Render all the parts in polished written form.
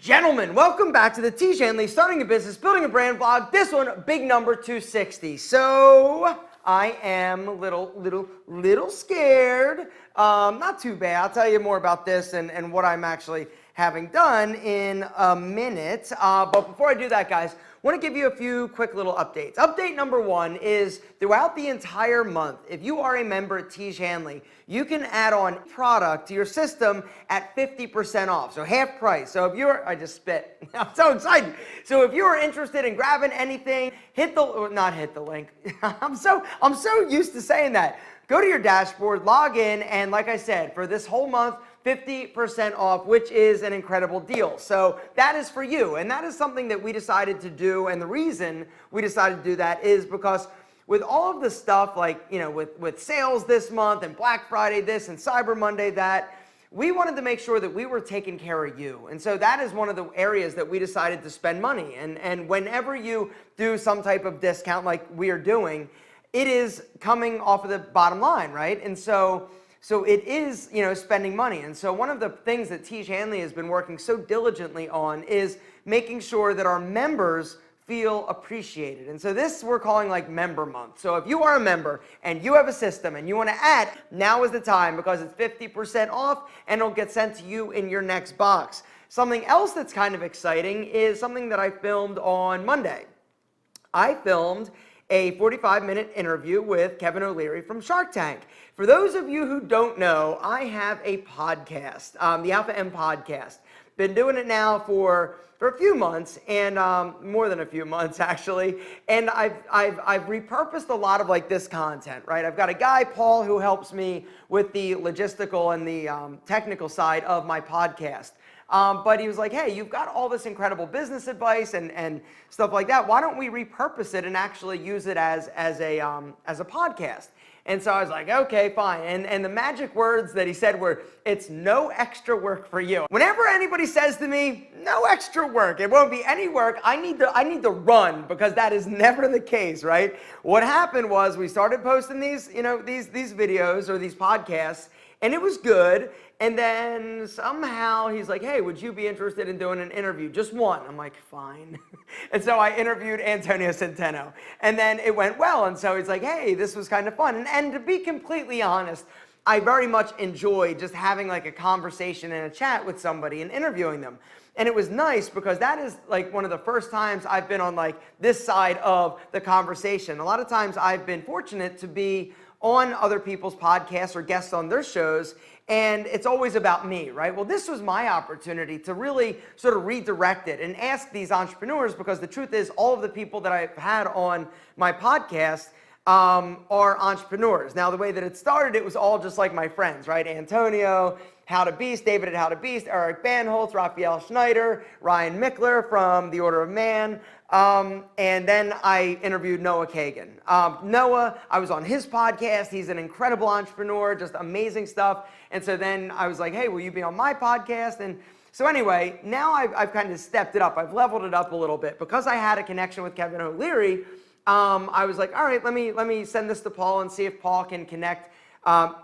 Gentlemen, welcome back to the Tiege Hanley Starting a Business, Building a Brand vlog. This one, big number 260. So I am a little scared. Not too bad. I'll tell you more about this and what I'm actually having done in a minute. But before I do that, guys, I want to give you a few quick little updates. Update number one is throughout the entire month, if you are a member at Tiege Hanley, you can add on product to your system at 50% off, so half price. So if you're, I just spit, I'm so excited. So if you're interested in grabbing anything, not hit the link. I'm so used to saying that. Go to your dashboard, log in, and like I said, for this whole month, 50% off, which is an incredible deal. So that is for you, and that is something that we decided to do, and the reason we decided to do that is because with all of the stuff like, you know, with sales this month and Black Friday this and Cyber Monday that, we wanted to make sure that we were taking care of you. And so that is one of the areas that we decided to spend money. And whenever you do some type of discount like we are doing, it is coming off of the bottom line, right? And so it is, you know, spending money. And so one of the things that Tiege Hanley has been working so diligently on is making sure that our members feel appreciated. And so this we're calling like member month. So if you are a member and you have a system and you want to add, now is the time because it's 50% off and it'll get sent to you in your next box. Something else that's kind of exciting is something that I filmed on Monday. I filmed a 45-minute interview with Kevin O'Leary from Shark Tank. For those of you who don't know, I have a podcast, the Alpha M Podcast. Been doing it now for a few months, and more than a few months actually. And I've repurposed a lot of like this content, right? I've got a guy, Paul, who helps me with the logistical and the technical side of my podcast. But he was like, hey, you've got all this incredible business advice and stuff like that. Why don't we repurpose it and actually use it as a podcast? And so I was like, okay, fine. And the magic words that he said were, it's no extra work for you. Whenever anybody says to me, no extra work, it won't be any work, I need to run, because that is never the case, right? What happened was we started posting these, you know, these videos or these podcasts, and it was good. And then somehow he's like, hey, would you be interested in doing an interview? Just one. I'm like, fine. And so I interviewed Antonio Centeno. And then it went well. And so he's like, hey, this was kind of fun. And to be completely honest, I very much enjoy just having like a conversation and a chat with somebody and interviewing them. And it was nice because that is like one of the first times I've been on like this side of the conversation. A lot of times I've been fortunate to be on other people's podcasts or guests on their shows, and it's always about me, right? Well, this was my opportunity to really sort of redirect it and ask these entrepreneurs, because the truth is all of the people that I've had on my podcast are entrepreneurs. Now, the way that it started, it was all just like my friends, right? Antonio, How to Beast, David at How to Beast, Eric Banholtz, Raphael Schneider, Ryan Mickler from The Order of Man, and then I interviewed Noah Kagan. Noah, I was on his podcast. He's an incredible entrepreneur, just amazing stuff. And so then I was like, hey, will you be on my podcast? And so anyway, now I've kind of stepped it up. I've leveled it up a little bit. Because I had a connection with Kevin O'Leary, I was like, all right, let me send this to Paul and see if Paul can connect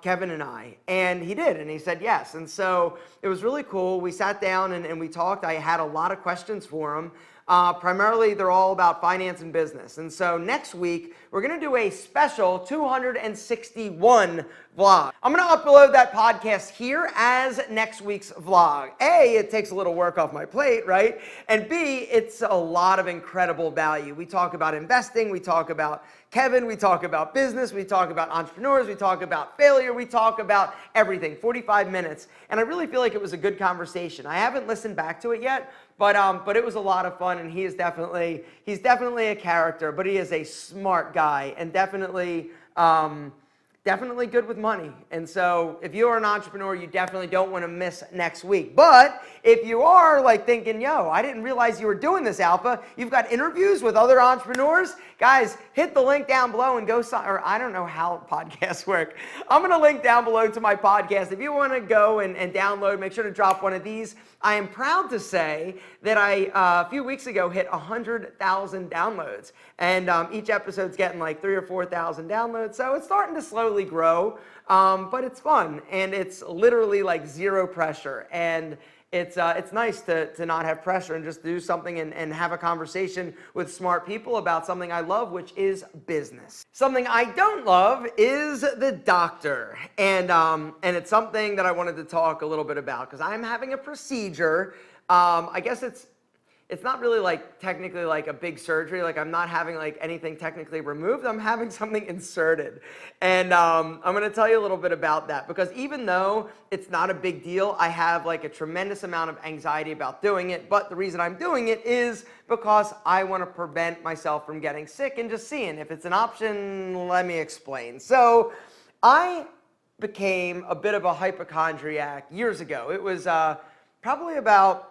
Kevin and I. And he did, and he said yes. And so it was really cool. We sat down and we talked. I had a lot of questions for him. Primarily, they're all about finance and business. And so next week, we're going to do a special 261 vlog. I'm going to upload that podcast here as next week's vlog. A, it takes a little work off my plate, right? And B, it's a lot of incredible value. We talk about investing. We talk about Kevin. We talk about business. We talk about entrepreneurs. We talk about failure. We talk about everything. 45 minutes. And I really feel like it was a good conversation. I haven't listened back to it yet, but it was a lot of fun, and he's definitely a character, but he is a smart guy and definitely good with money. And so if you're an entrepreneur, you definitely don't want to miss next week. But if you are like thinking, yo, I didn't realize you were doing this, Alpha, you've got interviews with other entrepreneurs, guys, hit the link down below and go sign, or I don't know how podcasts work. I'm going to link down below to my podcast. If you want to go and download, make sure to drop one of these. I am proud to say that I, a few weeks ago, hit 100,000 downloads. And each episode's getting like 3,000 or 4,000 downloads. So it's starting to slowly grow, but it's fun. And it's literally like zero pressure. And it's nice to not have pressure and just do something and have a conversation with smart people about something I love, which is business. Something I don't love is the doctor. And it's something that I wanted to talk a little bit about because I'm having a procedure. I guess it's not really like technically like a big surgery. Like I'm not having like anything technically removed. I'm having something inserted. And I'm going to tell you a little bit about that because even though it's not a big deal, I have like a tremendous amount of anxiety about doing it. But the reason I'm doing it is because I want to prevent myself from getting sick and just seeing if it's an option. Let me explain. So I became a bit of a hypochondriac years ago. It was probably about,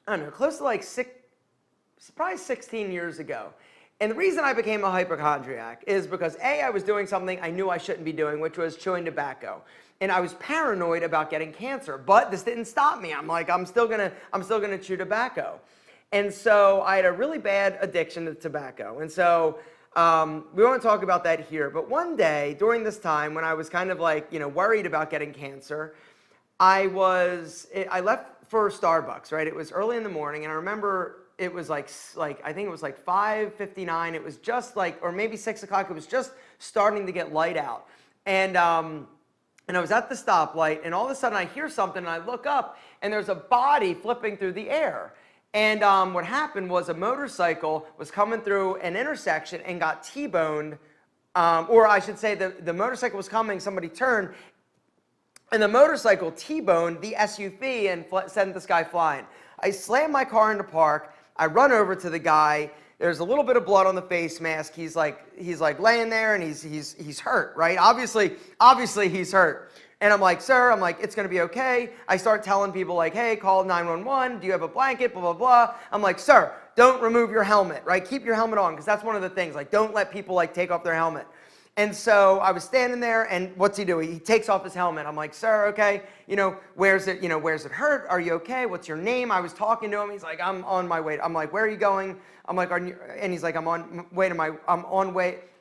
I don't know, close to like probably 16 years ago. And the reason I became a hypochondriac is because A, I was doing something I knew I shouldn't be doing, which was chewing tobacco. And I was paranoid about getting cancer, but this didn't stop me. I'm like, I'm still gonna chew tobacco. And so I had a really bad addiction to tobacco. And so we won't talk about that here, but one day during this time when I was kind of like, worried about getting cancer, I left for Starbucks, right? It was early in the morning, and I remember it was like I think it was like 5:59. It was just like, or maybe 6 o'clock. It was just starting to get light out, and I was at the stoplight, and all of a sudden I hear something, and I look up, and there's a body flipping through the air. And what happened was a motorcycle was coming through an intersection and got T-boned, or I should say the motorcycle was coming, somebody turned, and the motorcycle T-boned the SUV and sent this guy flying. I slammed my car into park. I run over to the guy. There's a little bit of blood on the face mask. He's like laying there and he's hurt, right? Obviously he's hurt. And I'm like, sir, it's gonna be okay. I start telling people like, hey, call 911. Do you have a blanket? Blah, blah, blah. I'm like, sir, don't remove your helmet, right? Keep your helmet on, because that's one of the things. Like, don't let people like take off their helmet. And so I was standing there, and what's he do? He takes off his helmet. I'm like, sir, okay, where's it hurt? Are you okay? What's your name? I was talking to him. He's like, I'm on my way. I'm like, where are you going? I'm like, and he's like, I'm on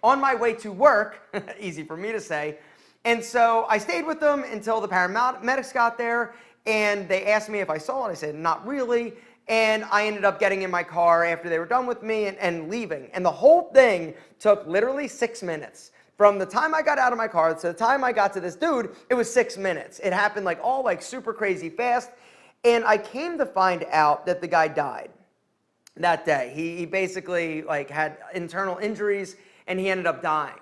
my way to work. Easy for me to say. And so I stayed with them until the paramedics got there, and they asked me if I saw it. I said, not really. And I ended up getting in my car after they were done with me and leaving. And the whole thing took literally 6 minutes. From the time I got out of my car to the time I got to this dude, it was 6 minutes. It happened all super crazy fast. And I came to find out that the guy died that day. He basically had internal injuries, and he ended up dying.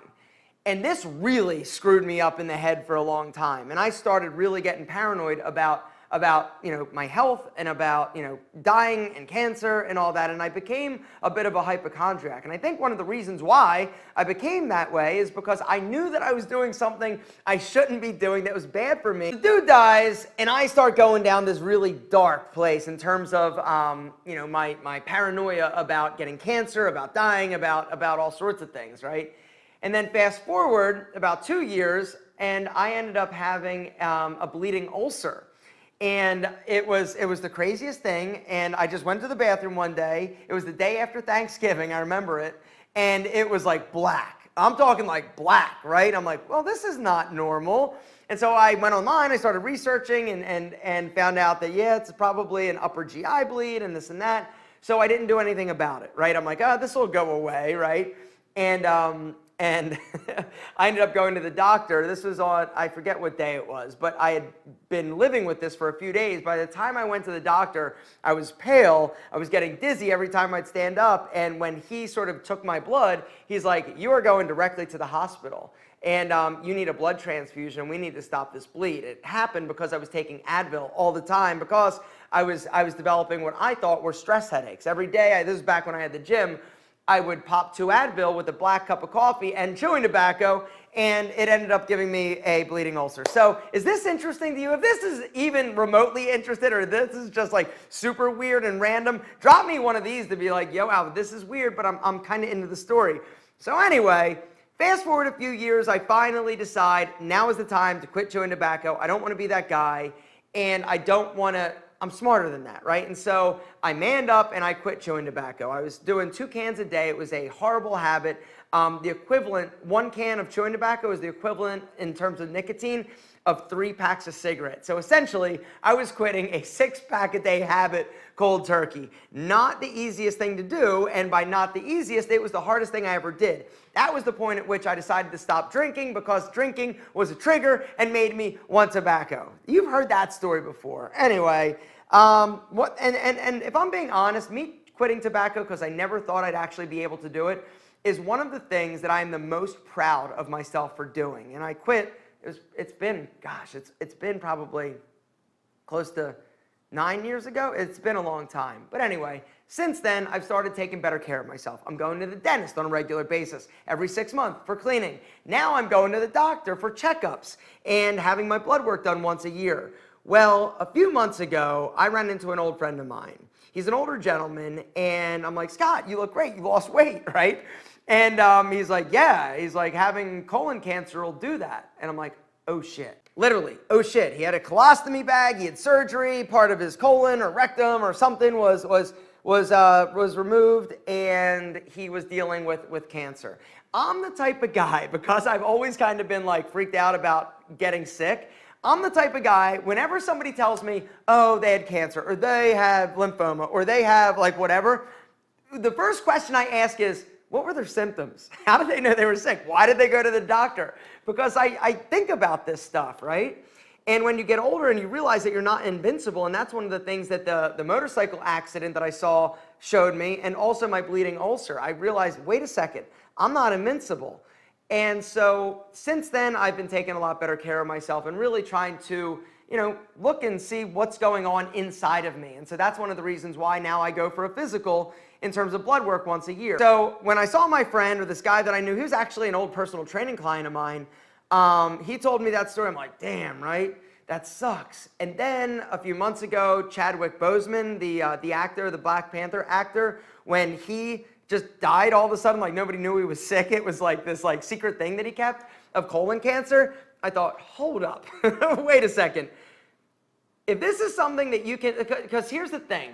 And this really screwed me up in the head for a long time. And I started really getting paranoid about my health and about dying and cancer and all that, and I became a bit of a hypochondriac. And I think one of the reasons why I became that way is because I knew that I was doing something I shouldn't be doing that was bad for me. The dude dies, and I start going down this really dark place in terms of my paranoia about getting cancer, about dying, about all sorts of things, right? And then fast forward about 2 years, and I ended up having a bleeding ulcer. And it was the craziest thing, and I just went to the bathroom one day. It was the day after Thanksgiving, I remember it, and it was like black. I'm talking like black, right? I'm like, well, this is not normal. And so I went online, I started researching and found out that, yeah, it's probably an upper GI bleed and this and that. So I didn't do anything about it, right? I'm like, oh, this will go away, right? And I ended up going to the doctor. This was on, I forget what day it was, but I had been living with this for a few days. By the time I went to the doctor, I was pale. I was getting dizzy every time I'd stand up. And when he sort of took my blood, he's like, you are going directly to the hospital. And you need a blood transfusion. We need to stop this bleed. It happened because I was taking Advil all the time because I was developing what I thought were stress headaches. Every day, this was back when I had the gym, I would pop 2 Advil with a black cup of coffee and chewing tobacco, and it ended up giving me a bleeding ulcer. So is this interesting to you? If this is even remotely interested, or this is just super weird and random, drop me one of these to be like, yo, Al, this is weird, but I'm kind of into the story. So anyway, fast forward a few years, I finally decide now is the time to quit chewing tobacco. I don't want to be that guy, and I don't want to, I'm smarter than that, right? And so I manned up and I quit chewing tobacco. I was doing 2 cans a day. It was a horrible habit. The equivalent, 1 can of chewing tobacco is the equivalent in terms of nicotine of 3 packs of cigarettes. So essentially, I was quitting a 6-pack-a-day habit cold turkey. Not the easiest thing to do, and by not the easiest, it was the hardest thing I ever did. That was the point at which I decided to stop drinking because drinking was a trigger and made me want tobacco. You've heard that story before. Anyway, and if I'm being honest, me quitting tobacco because I never thought I'd actually be able to do it is one of the things that I'm the most proud of myself for doing. And I quit. It's been probably close to 9 years ago. It's been a long time. But anyway, since then, I've started taking better care of myself. I'm going to the dentist on a regular basis every 6 months for cleaning. Now I'm going to the doctor for checkups and having my blood work done once a year. Well, a few months ago, I ran into an old friend of mine. He's an older gentleman, and I'm like, Scott, you look great. You lost weight, right? And he's like, yeah. He's like, having colon cancer will do that. And I'm like, oh, shit. Literally, oh, shit. He had a colostomy bag. He had surgery. Part of his colon or rectum or something was removed, and he was dealing with cancer. I'm the type of guy, because I've always kind of been like freaked out about getting sick, I'm the type of guy, whenever somebody tells me, oh, they had cancer, or they have lymphoma, or they have like whatever, the first question I ask is, what were their symptoms? How did they know they were sick? Why did they go to the doctor? Because I think about this stuff, right? And when you get older and you realize that you're not invincible, and that's one of the things that the motorcycle accident that I saw showed me, and also my bleeding ulcer, I realized, wait a second, I'm not invincible. And so since then, I've been taking a lot better care of myself and really trying to, look and see what's going on inside of me. And so that's one of the reasons why now I go for a physical in terms of blood work once a year. So when I saw my friend, or this guy that I knew, he was actually an old personal training client of mine, he told me that story. I'm like, damn, right? That sucks. And then a few months ago, Chadwick Boseman, the actor, the Black Panther actor, when he just died all of a sudden, like nobody knew he was sick. It was like this secret thing that he kept of colon cancer. I thought, hold up, wait a second. If this is something that you can, because here's the thing.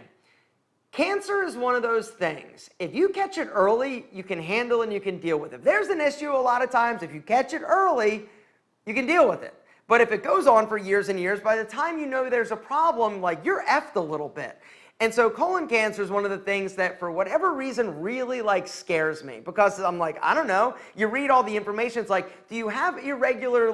Cancer is one of those things. If you catch it early, you can handle and you can deal with it. If there's an issue, a lot of times, if you catch it early, you can deal with it. But if it goes on for years and years, by the time you know there's a problem, like you're effed a little bit. And so colon cancer is one of the things that for whatever reason really scares me, because I'm like, I don't know. You read all the information. It's like, do you have irregular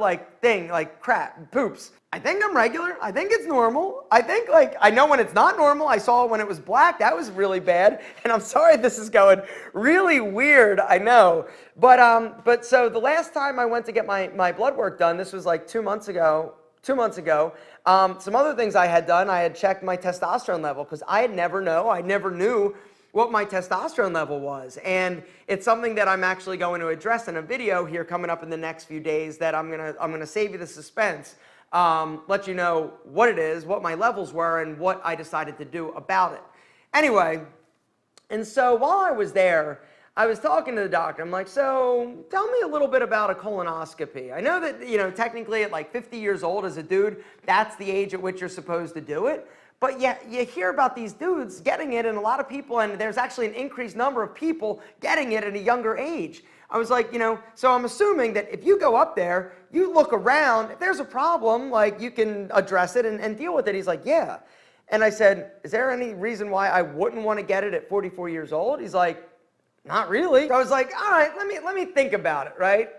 crap, poops? I think I'm regular. I think it's normal. I think I know when it's not normal. I saw when it was black. That was really bad. And I'm sorry this is going really weird. I know. But so the last time I went to get my blood work done, this was like 2 months ago. Some other things I had done, I had checked my testosterone level, because I never knew what my testosterone level was. And it's something that I'm actually going to address in a video here coming up in the next few days, that I'm gonna save you the suspense, let you know what it is, what my levels were, and what I decided to do about it. Anyway, and so while I was there, I was talking to the doctor. I'm like, so tell me a little bit about a colonoscopy. I know that, technically at 50 years old as a dude, that's the age at which you're supposed to do it. But yeah, you hear about these dudes getting it, and a lot of people, and there's actually an increased number of people getting it at a younger age. I was like, so I'm assuming that if you go up there, you look around, if there's a problem, you can address it and deal with it. He's like, yeah. And I said, is there any reason why I wouldn't want to get it at 44 years old? He's like, not really. So I was like, all right, let me think about it, right?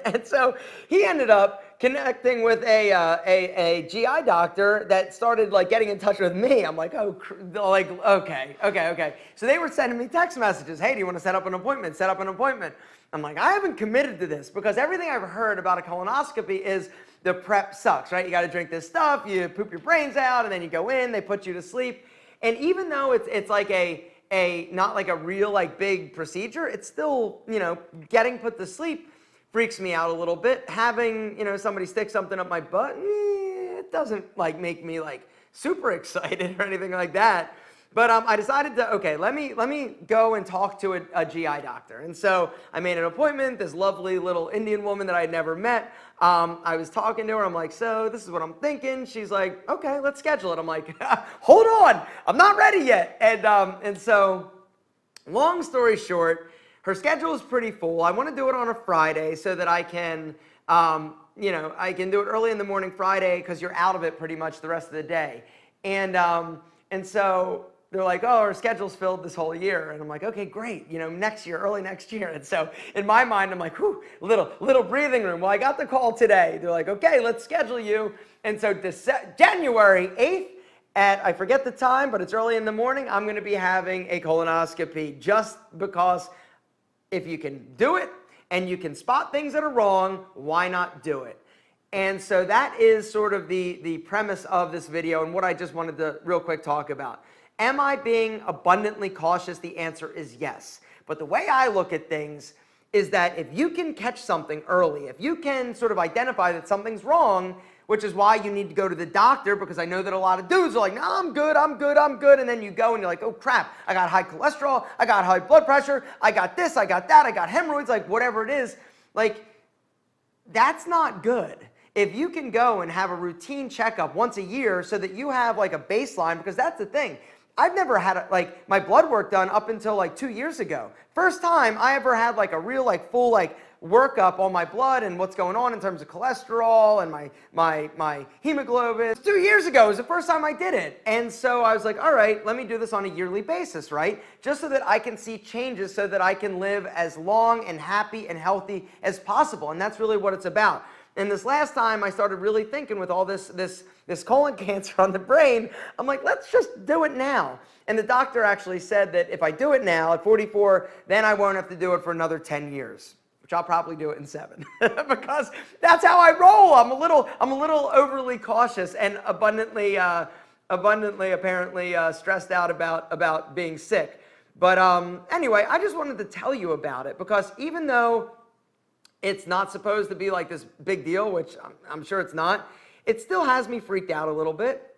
And so he ended up connecting with a GI doctor that started getting in touch with me. I'm like, okay. So they were sending me text messages. Hey, do you want to set up an appointment? Set up an appointment. I'm like, I haven't committed to this, because everything I've heard about a colonoscopy is the prep sucks, right? You got to drink this stuff, you poop your brains out, and then you go in, they put you to sleep. And even though it's like not like a real big procedure, it's still, getting put to sleep freaks me out a little bit. Having, somebody stick something up my butt, it doesn't make me super excited or anything like that. But I decided to, okay, let me go and talk to a GI doctor. And so I made an appointment, this lovely little Indian woman that I had never met. I was talking to her. I'm like, so this is what I'm thinking. She's like, okay, let's schedule it. I'm like, hold on, I'm not ready yet. And so long story short, her schedule is pretty full. I want to do it on a Friday so that I can I can do it early in the morning Friday because you're out of it pretty much the rest of the day. And so they're like, oh, our schedule's filled this whole year. And I'm like, okay, great. Next year, early next year. And so in my mind, I'm like, whew, little breathing room. Well, I got the call today. They're like, okay, let's schedule you. And so January 8th at, I forget the time, but it's early in the morning, I'm going to be having a colonoscopy just because if you can do it and you can spot things that are wrong, why not do it? And so that is sort of the premise of this video and what I just wanted to real quick talk about. Am I being abundantly cautious? The answer is yes. But the way I look at things is that if you can catch something early, if you can sort of identify that something's wrong, which is why you need to go to the doctor, because I know that a lot of dudes are like, no, I'm good. And then you go and you're like, oh crap, I got high cholesterol, I got high blood pressure, I got this, I got that, I got hemorrhoids, like whatever it is. Like, that's not good. If you can go and have a routine checkup once a year so that you have like a baseline, because that's the thing. I've never had like my blood work done up until like 2 years ago. First time I ever had like a real like full like workup on my blood and what's going on in terms of cholesterol and my hemoglobin. 2 years ago was the first time I did it. And so I was like, all right, let me do this on a yearly basis, right? Just so that I can see changes so that I can live as long and happy and healthy as possible. And that's really what it's about. And this last time I started really thinking with all this colon cancer on the brain, I'm like, let's just do it now. And the doctor actually said that if I do it now at 44, then I won't have to do it for another 10 years, which I'll probably do it in 7 because that's how I roll. I'm a little overly cautious and abundantly apparently stressed out about being sick. But anyway, I just wanted to tell you about it because even though it's not supposed to be like this big deal, which I'm sure it's not, it still has me freaked out a little bit.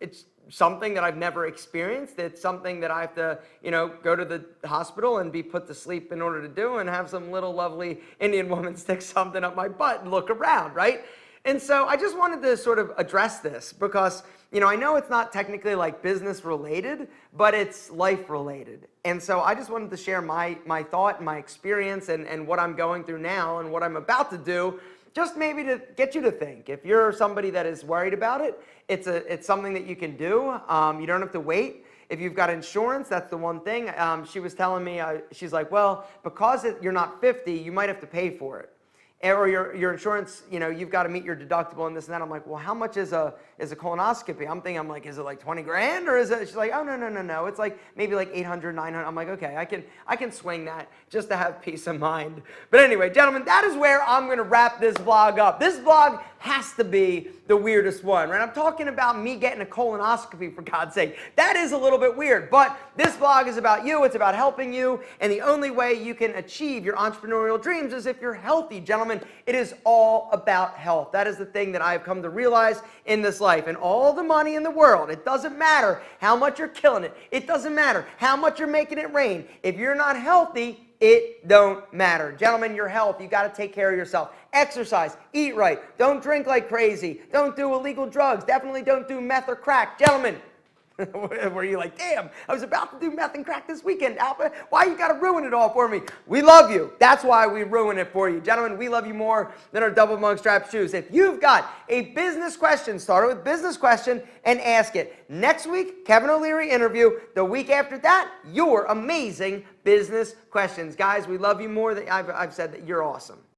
It's something that I've never experienced. It's something that I have to, go to the hospital and be put to sleep in order to do and have some little lovely Indian woman stick something up my butt and look around, right? And so I just wanted to sort of address this because, I know it's not technically like business related, but it's life related. And so I just wanted to share my thought and my experience and what I'm going through now and what I'm about to do, just maybe to get you to think. If you're somebody that is worried about it, it's something that you can do. You don't have to wait. If you've got insurance, that's the one thing. She was telling me, she's like, well, because you're not 50, you might have to pay for it. Or your insurance, you've got to meet your deductible and this and that. I'm like, well, how much is a colonoscopy? I'm like, is it like 20 grand or is it? She's like, oh, no. It's like maybe like 800, 900. I'm like, okay, I can swing that just to have peace of mind. But anyway, gentlemen, that is where I'm going to wrap this vlog up. This vlog has to be the weirdest one, right? I'm talking about me getting a colonoscopy, for God's sake. That is a little bit weird, but this vlog is about you. It's about helping you, and the only way you can achieve your entrepreneurial dreams is if you're healthy, gentlemen. It is all about health. That is the thing that I've come to realize in this life. And all the money in the world, it doesn't matter how much you're killing it. It doesn't matter how much you're making it rain. If you're not healthy, it don't matter. Gentlemen, your health, you got to take care of yourself. Exercise, eat right, don't drink like crazy, don't do illegal drugs, definitely don't do meth or crack. Gentlemen, were you like, damn, I was about to do meth and crack this weekend, Alpha? Why you got to ruin it all for me? We love you. That's why we ruin it for you. Gentlemen, we love you more than our double mug strap shoes. If you've got a business question, start with business question and ask it. Next week, Kevin O'Leary interview. The week after that, your amazing business questions. Guys, we love you more than I've said that you're awesome.